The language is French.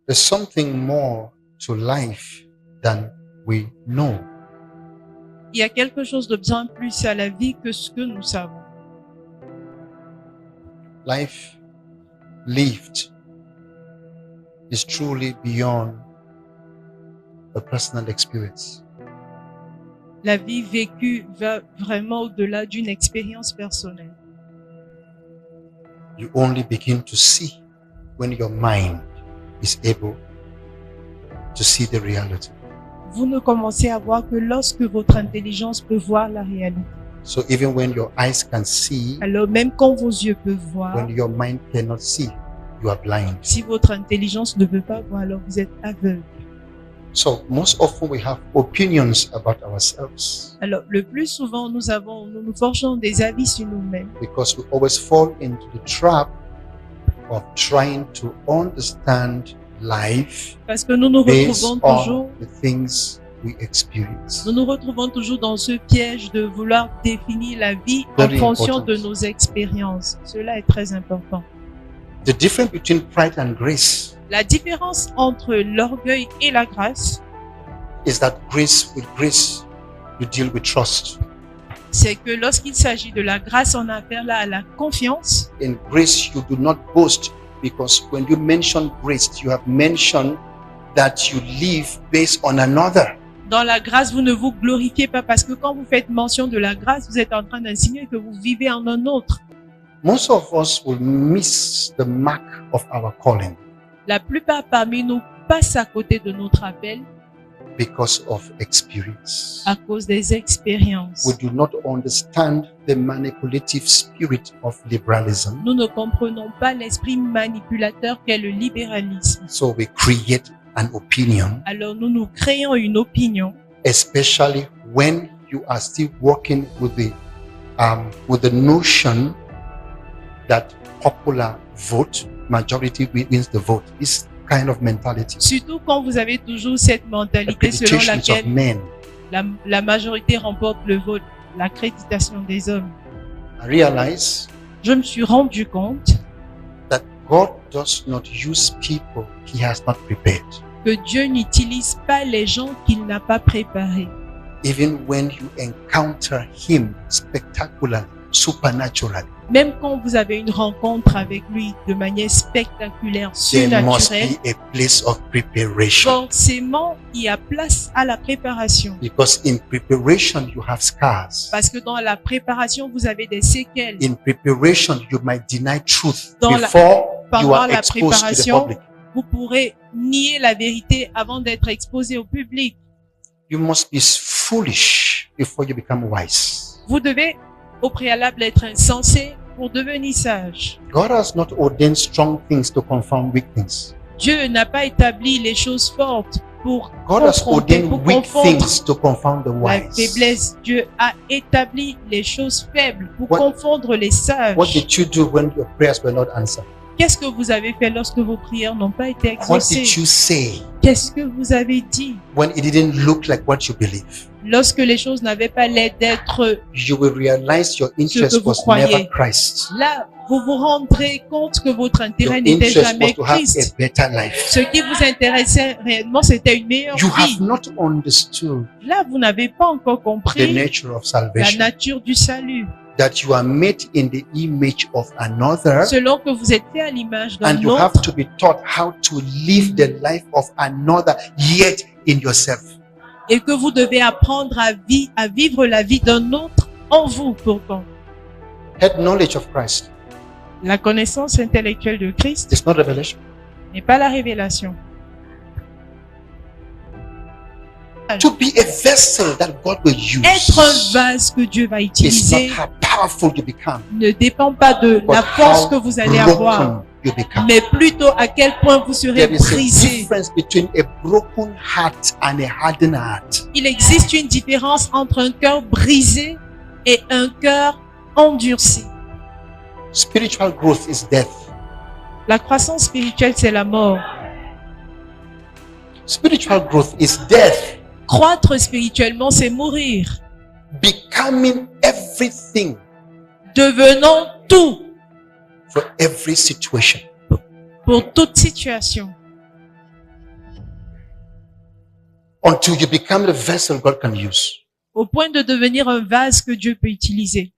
There's something more to life than we know. Il y a quelque chose de bien plus à la vie que ce que nous savons. Life lived is truly beyond a personal experience. La vie vécue va vraiment au-delà d'une expérience personnelle. You only begin to see when your mind is able to see the reality. Vous ne commencez à voir que lorsque votre intelligence peut voir la réalité. So even when your eyes can see, Alors même quand vos yeux peuvent voir, when your mind cannot see, you are blind. si votre intelligence ne peut pas voir, alors vous êtes aveugle. So most often we have opinions about ourselves Alors le plus souvent, nous nous forgeons des avis sur nous-mêmes because we always fall into the trap of trying to understand life parce que nous nous based retrouvons toujours, on the things we experience. nous nous retrouvons toujours dans ce piège de vouloir définir la vie en Very fonction de important. nos expériences. Cela est très important. The difference between pride and grace La différence entre l'orgueil et la grâce, is that with grace, you deal with trust. c'est que lorsqu'il s'agit de la grâce, on a affaire là à la confiance. In grace, you do not boast because when you mention grace, you have mentioned that you live based on another. Dans la grâce, vous ne vous glorifiez pas parce que quand vous faites mention de la grâce, vous êtes en train d'insinuer que vous vivez en un autre. Most of us will miss the mark of our calling La plupart parmi nous passent à côté de notre appel because of experience. à cause des expériences. We do not understand the manipulative spirit of liberalism, Nous ne comprenons pas l'esprit manipulateur qu'est le libéralisme. so we create an opinion, Alors nous créons une opinion, especially when you are still working with the notion that popular vote, majority wins the vote. This kind of mentality. surtout quand vous avez toujours cette The mentalité selon accreditations of laquelle men. la majorité remporte le vote, l'accréditation des hommes. I realize Je me suis rendu compte that God does not use people He has not prepared. que Dieu n'utilise pas les gens qu'il n'a pas préparés. Even when you encounter Him spectacularly, supernaturally, Même quand vous avez une rencontre avec lui de manière spectaculaire, there must surnaturelle, be a place of preparation. forcément, il y a place à la préparation. Because in preparation, you have scars. Parce que dans la préparation, vous avez des séquelles. In preparation, you might deny truth Dans la- before you Pendant are la exposed to the préparation, public. vous pourrez nier la vérité avant d'être exposé au public. You must be foolish before you become wise. Vous devez au préalable être insensé pour devenir sage. God has not ordained strong things to confound weak things. Dieu n'a pas établi les choses fortes pour God has confronter, ordained pour weak confondre things to confound the la wise. faiblesse. Dieu a établi les choses faibles pour What- confondre les What sages. did you do when your prayers were not answered? Qu'est-ce que vous avez fait lorsque vos prières n'ont pas été What exaucées? did you say Qu'est-ce que vous avez dit when it didn't look like what you believe? lorsque les choses n'avaient pas l'air d'être You will realize your interest vous was croyez. never Christ. là? Vous vous rendrez compte que votre Your intérêt n'était interest was jamais to have a Christ. better life. Ce qui vous intéressait réellement, c'était une meilleure You have vie. not understood Là, vous n'avez pas encore the compris nature of la salvation. nature du salut. That you are made in the image of another, Selon que vous êtes fait à l'image d'un and you have autre, to be taught how to live the life of another, yet in yourself. et que vous devez apprendre à vivre la vie d'un autre en vous pourtant. Head knowledge of Christ La connaissance intellectuelle de Christ is not revelation. n'est pas la révélation. To be a vessel that God will use Être un vase que Dieu va is utiliser not how powerful you become, ne dépend pas de but la force how que vous allez avoir, broken you become. mais plutôt à quel point vous serez There is a brisé. difference between a broken heart and a hardened heart. Il existe une différence entre un cœur brisé et un cœur endurci. Spiritual growth is death. La croissance spirituelle, c'est la mort. Spiritual growth is death. Croître spirituellement, c'est mourir. Becoming everything Devenons tout for every situation. pour toute situation. until you become the vessel God can use. au point de devenir un vase que Dieu peut utiliser.